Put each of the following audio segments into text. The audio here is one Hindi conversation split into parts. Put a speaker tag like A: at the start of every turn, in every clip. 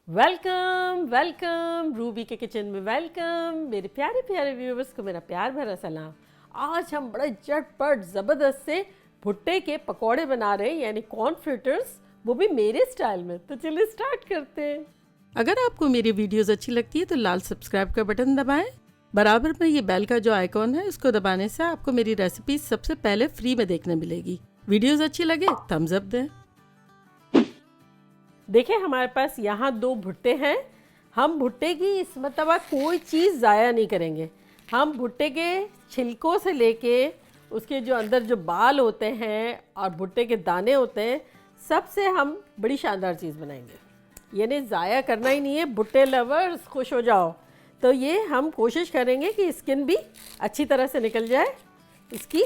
A: वेलकम वेलकम रूबी के किचन में वेलकम। मेरे प्यारे प्यारे व्यूअर्स को मेरा प्यार भरा सलाम। आज हम बड़े झटपट ज़बरदस्त से भुट्टे के पकौड़े बना रहे हैं, यानी कॉर्न फ्रिटर्स, वो भी मेरे स्टाइल में। तो चलिए स्टार्ट करते हैं। अगर आपको मेरी वीडियोस अच्छी लगती है तो लाल सब्सक्राइब का बटन दबाएं। बराबर में ये बेल का जो आइकॉन है उसको दबाने से आपको मेरी रेसिपी सबसे पहले फ्री में देखने मिलेगी। वीडियोस अच्छी लगे थम्स अप दें। देखिए हमारे पास यहाँ 2 भुट्टे हैं। हम भुट्टे की इस मरतबा कोई चीज़ ज़ाया नहीं करेंगे। हम भुट्टे के छिलकों से लेके उसके जो अंदर जो बाल होते हैं और भुट्टे के दाने होते हैं, सबसे हम बड़ी शानदार चीज़ बनाएंगे। यानी ज़ाया करना ही नहीं है। भुट्टे लवर्स खुश हो जाओ। तो ये हम कोशिश करेंगे कि स्किन भी अच्छी तरह से निकल जाए इसकी।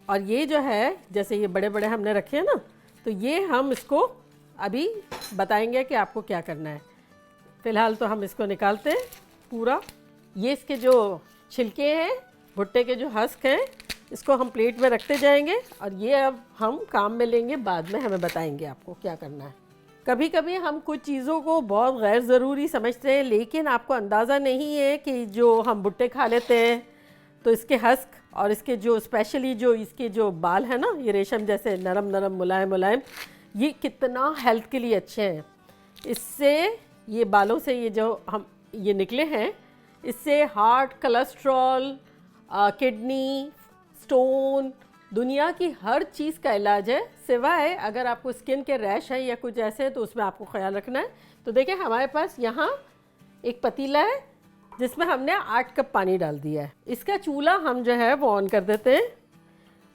A: और ये जो है, जैसे ये बड़े बड़े हमने रखे हैं ना, तो ये हम इसको अभी बताएंगे कि आपको क्या करना है। फ़िलहाल तो हम इसको निकालते हैं पूरा। ये इसके जो छिलके हैं, भुट्टे के जो हस्क हैं, इसको हम प्लेट में रखते जाएंगे और ये अब हम काम में लेंगे, बाद में हमें बताएंगे आपको क्या करना है। कभी कभी हम कुछ चीज़ों को बहुत गैर ज़रूरी समझते हैं, लेकिन आपको अंदाज़ा नहीं है कि जो हम भुट्टे खा लेते हैं तो इसके हस्क और इसके जो स्पेशली जो इसके जो बाल है ना, ये रेशम जैसे नरम नरम मुलायम मुलायम, ये कितना हेल्थ के लिए अच्छे हैं। इससे ये बालों से ये जो हम ये निकले हैं, इससे हार्ट, कोलेस्ट्रॉल, किडनी स्टोन, दुनिया की हर चीज़ का इलाज है। सिवाय अगर आपको स्किन के रैश है या कुछ ऐसे, तो उसमें आपको ख्याल रखना है। तो देखिए हमारे पास यहाँ एक पतीला है जिसमें हमने 8 कप पानी डाल दिया है। इसका चूल्हा हम जो है वो ऑन कर देते हैं।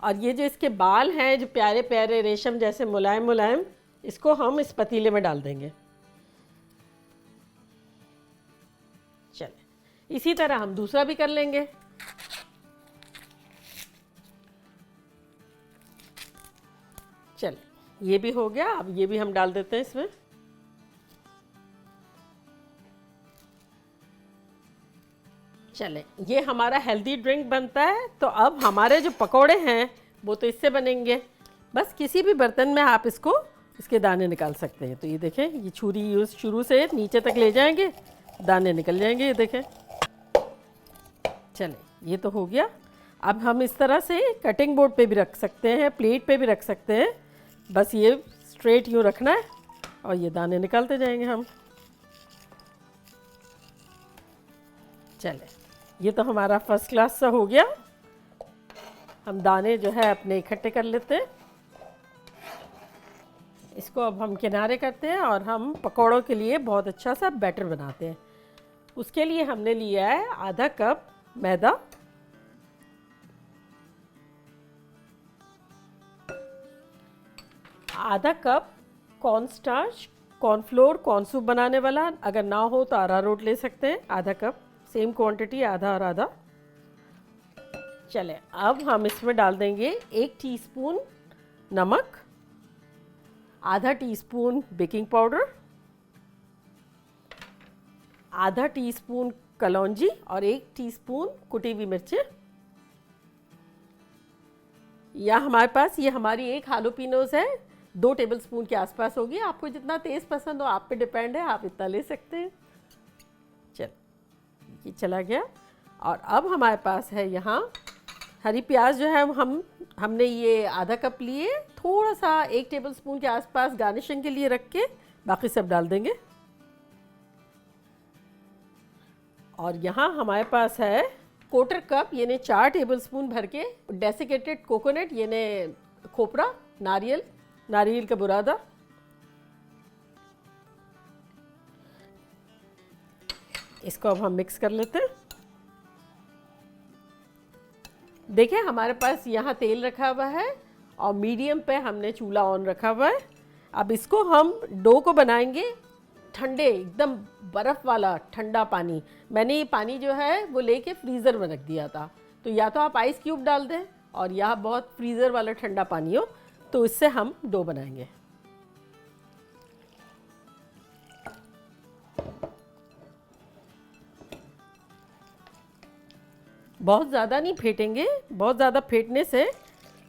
A: और ये जो इसके बाल हैं, जो प्यारे प्यारे रेशम जैसे मुलायम मुलायम, इसको हम इस पतीले में डाल देंगे। चले, इसी तरह हम दूसरा भी कर लेंगे। चले, ये भी हो गया। अब ये भी हम डाल देते हैं इसमें। चले, ये हमारा हेल्दी ड्रिंक बनता है। तो अब हमारे जो पकोड़े हैं वो तो इससे बनेंगे। बस किसी भी बर्तन में आप इसको, इसके दाने निकाल सकते हैं। तो ये देखें, ये छुरी यूज़ शुरू से नीचे तक ले जाएंगे, दाने निकल जाएंगे। ये देखें। चले, ये तो हो गया। अब हम इस तरह से कटिंग बोर्ड पे भी रख सकते हैं, प्लेट पे भी रख सकते हैं। बस ये स्ट्रेट यूँ रखना है और ये दाने निकालते जाएंगे हम। चले, ये तो हमारा फर्स्ट क्लास सा हो गया। हम दाने जो है अपने इकट्ठे कर लेते हैं। इसको अब हम किनारे करते हैं और हम पकौड़ों के लिए बहुत अच्छा सा बैटर बनाते हैं। उसके लिए हमने लिया है आधा कप मैदा, आधा cup cornstarch, cornflour, corn soup बनाने वाला, अगर ना हो तो अरारोट ले सकते हैं, आधा कप, सेम क्वांटिटी, आधा और आधा। चले, अब हम इसमें डाल देंगे 1 टीस्पून नमक, आधा टीस्पून बेकिंग पाउडर, आधा टीस्पून कलौंजी और 1 टीस्पून कुटी हुई मिर्चें। या हमारे पास ये हमारी एक हालोपिनोस है, 2 टेबलस्पून के आसपास होगी। आपको जितना तेज़ पसंद हो, आप पे डिपेंड है, आप इतना ले सकते हैं। चल, ये चला गया। और अब हमारे पास है यहाँ हरी प्याज जो है, हमने ये आधा कप लिए, थोड़ा सा 1 टेबलस्पून के आसपास गार्निशिंग के लिए रख के बाकी सब डाल देंगे। और यहाँ हमारे पास है 1/4 कप, यानी 4 टेबलस्पून भर के डेसिकेटेड कोकोनट, यानी खोपरा, नारियल का बुरादा। इसको अब हम मिक्स कर लेते हैं। देखिए हमारे पास यहाँ तेल रखा हुआ है और मीडियम पे हमने चूल्हा ऑन रखा हुआ है। अब इसको हम डो को बनाएंगे ठंडे, एकदम बर्फ़ वाला ठंडा पानी। मैंने ये पानी जो है वो लेके फ्रीज़र में रख दिया था। तो या तो आप आइस क्यूब डाल दें और या बहुत फ्रीज़र वाला ठंडा पानी हो, तो इससे हम डो बनाएंगे। बहुत ज़्यादा नहीं फेंटेंगे, बहुत ज़्यादा फेंटने से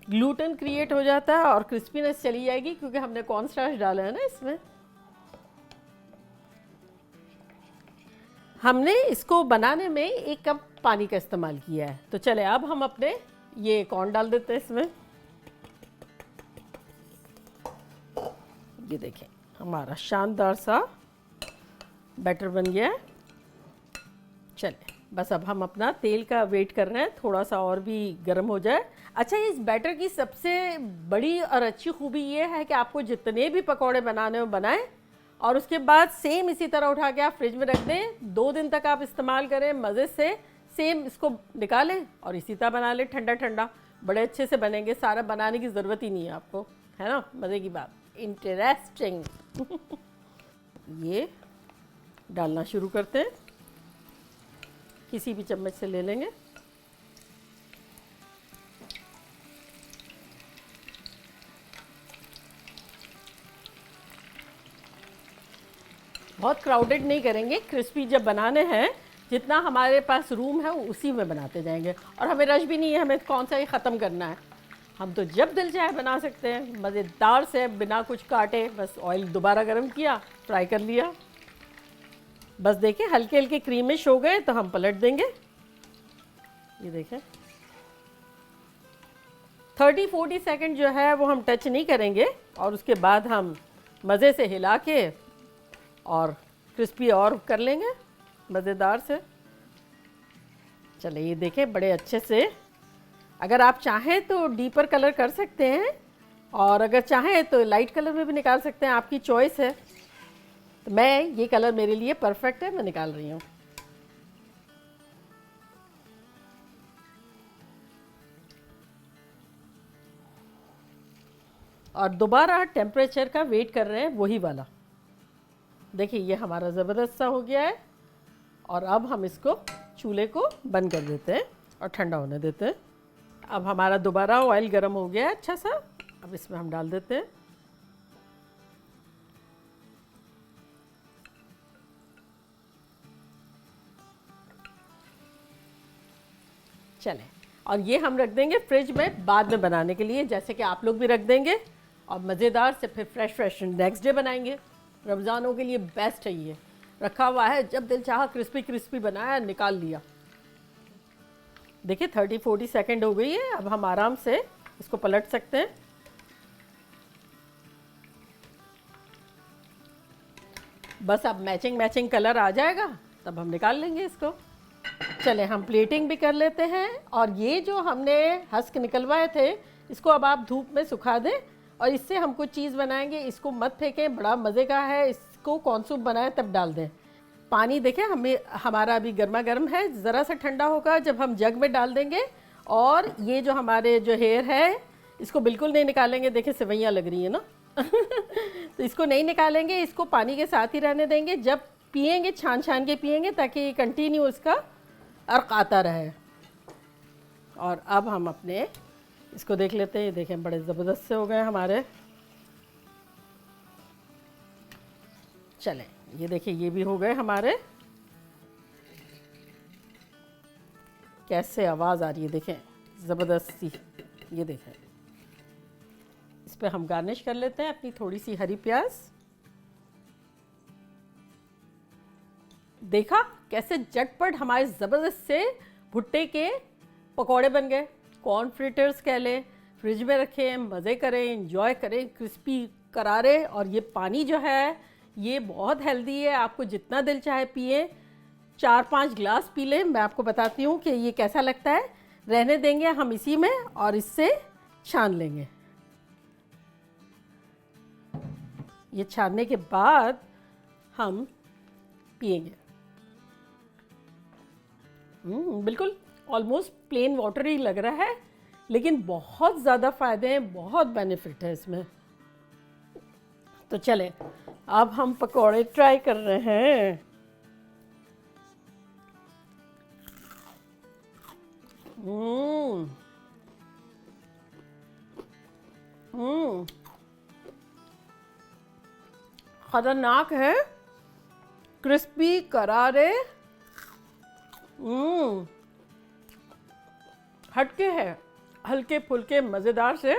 A: ग्लूटेन क्रिएट हो जाता है और क्रिस्पीनेस चली जाएगी, क्योंकि हमने कॉर्न स्टार्च डाला है ना इसमें। हमने इसको बनाने में 1 कप पानी का इस्तेमाल किया है। तो चले अब हम अपने ये कॉर्न डाल देते हैं इसमें। ये देखें हमारा शानदार सा बैटर बन गया है। चले बस अब हम अपना तेल का वेट कर रहे हैं, थोड़ा सा और भी गर्म हो जाए। अच्छा, इस बैटर की सबसे बड़ी और अच्छी खूबी ये है कि आपको जितने भी पकौड़े बनाने हो बनाएं और उसके बाद सेम इसी तरह उठा के आप फ्रिज में रख दें। 2 दिन तक आप इस्तेमाल करें मज़े से। सेम इसको निकालें और इसी तरह बना लें, ठंडा ठंडा बड़े अच्छे से बनेंगे। सारा बनाने की ज़रूरत ही नहीं है आपको, है ना। मज़े की बात, इंटरेस्टिंग। ये डालना शुरू करते हैं, किसी भी चम्मच से ले लेंगे। बहुत क्राउडेड नहीं करेंगे, क्रिस्पी जब बनाने हैं जितना हमारे पास रूम है उसी में बनाते जाएंगे। और हमें रश भी नहीं है, हमें कौन सा ही ख़त्म करना है। हम तो जब दिल चाहे बना सकते हैं, मज़ेदार से, बिना कुछ काटे। बस ऑयल दोबारा गर्म किया, फ्राई कर लिया। बस देखिए हल्के हल्के क्रीमिश हो गए तो हम पलट देंगे। ये देखें 30-40 सेकंड जो है वो हम टच नहीं करेंगे और उसके बाद हम मज़े से हिला के और क्रिस्पी और कर लेंगे मज़ेदार से। चले ये देखें बड़े अच्छे से। अगर आप चाहें तो डीपर कलर कर सकते हैं और अगर चाहें तो लाइट कलर में भी निकाल सकते हैं, आपकी चॉइस है। तो मैं ये कलर मेरे लिए परफेक्ट है, मैं निकाल रही हूँ। और दोबारा टेम्परेचर का वेट कर रहे हैं वही वाला। देखिए ये हमारा ज़बरदस्त सा हो गया है। और अब हम इसको चूल्हे को बंद कर देते हैं और ठंडा होने देते हैं। अब हमारा दोबारा ऑयल गर्म हो गया है अच्छा सा। अब इसमें हम डाल देते हैं। चलें, और ये हम रख देंगे फ्रिज में बाद में बनाने के लिए, जैसे कि आप लोग भी रख देंगे। और मज़ेदार से फिर फ्रेश नेक्स्ट डे बनाएंगे। रमज़ानों के लिए बेस्ट है ये। रखा हुआ है, जब दिल चाहा क्रिस्पी क्रिस्पी बनाया, निकाल लिया। देखिए 30-40 सेकंड हो गई है। अब हम आराम से इसको पलट सकते हैं। बस अब मैचिंग कलर आ जाएगा तब हम निकाल लेंगे इसको। चले हम प्लेटिंग भी कर लेते हैं। और ये जो हमने हस्क निकलवाए थे इसको अब आप धूप में सुखा दें और इससे हम कुछ चीज़ बनाएंगे। इसको मत फेंकें, बड़ा मज़े का है। इसको कॉर्न सूप बनाए तब डाल दें। पानी देखें हमारा अभी गर्मा गर्म है, ज़रा सा ठंडा होगा जब हम जग में डाल देंगे। और ये जो हमारे जो हेयर है इसको बिल्कुल नहीं निकालेंगे। देखें सेवइयाँ लग रही है ना। तो इसको नहीं निकालेंगे, इसको पानी के साथ ही रहने देंगे। जब पिएंगे छान के पिएंगे ताकि कंटिन्यू इसका अर्क आता रहे। और अब हम अपने इसको देख लेते हैं। देखें बड़े ज़बरदस्त से हो गए हमारे। चलें ये देखिए ये भी हो गए हमारे। कैसे आवाज़ आ रही है देखें, ज़बरदस्त सी। ये देखें इस पे हम गार्निश कर लेते हैं अपनी थोड़ी सी हरी प्याज। देखा कैसे झटपट हमारे ज़बरदस्त से भुट्टे के पकौड़े बन गए। कॉर्न फ्रिटर्स कह लें, फ्रिज में रखें, मज़े करें, इंजॉय करें, क्रिस्पी करारे। और ये पानी जो है ये बहुत हेल्दी है, आपको जितना दिल चाहे पिए। 4-5 ग्लास पी लें। मैं आपको बताती हूँ कि ये कैसा लगता है। रहने देंगे हम इसी में और इससे छान लेंगे। ये छानने के बाद हम पिएंगे। बिल्कुल ऑलमोस्ट प्लेन वाटर ही लग रहा है, लेकिन बहुत ज़्यादा फ़ायदे हैं, बहुत बेनिफिट है इसमें। तो चलें अब हम पकौड़े ट्राई कर रहे हैं। खतरनाक है, क्रिस्पी करारे। हटके है, हल्के फुल्के मज़ेदार से।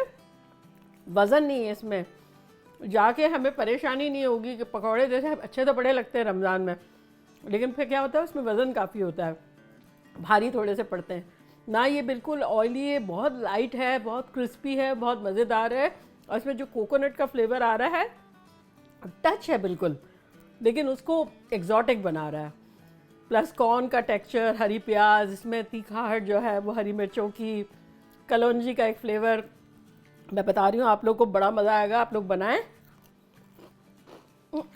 A: वज़न नहीं है इसमें, जाके हमें परेशानी नहीं होगी कि पकौड़े जैसे अच्छे तो बड़े लगते हैं रमज़ान में, लेकिन फिर क्या होता है उसमें वज़न काफ़ी होता है, भारी थोड़े से पड़ते हैं ना। ये बिल्कुल ऑयली है, बहुत लाइट है, बहुत क्रिस्पी है, बहुत मज़ेदार है। और इसमें जो कोकोनट का फ्लेवर आ रहा है, टच है बिल्कुल, लेकिन उसको एग्जॉटिक बना रहा है। प्लस कॉर्न का टेक्सचर, हरी प्याज, इसमें तीखाहट जो है वो हरी मिर्चों की, कलौंजी का एक फ्लेवर। मैं बता रही हूँ आप लोग को बड़ा मज़ा आएगा, आप लोग बनाएं।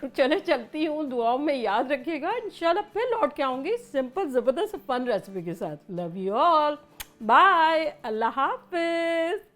A: चले चलती हूँ, दुआओं में याद रखिएगा, इंशाल्लाह फिर लौट के आऊँगी सिंपल ज़बरदस्त फन रेसिपी के साथ। लव यू ऑल, बाय, अल्लाह हाफिज़।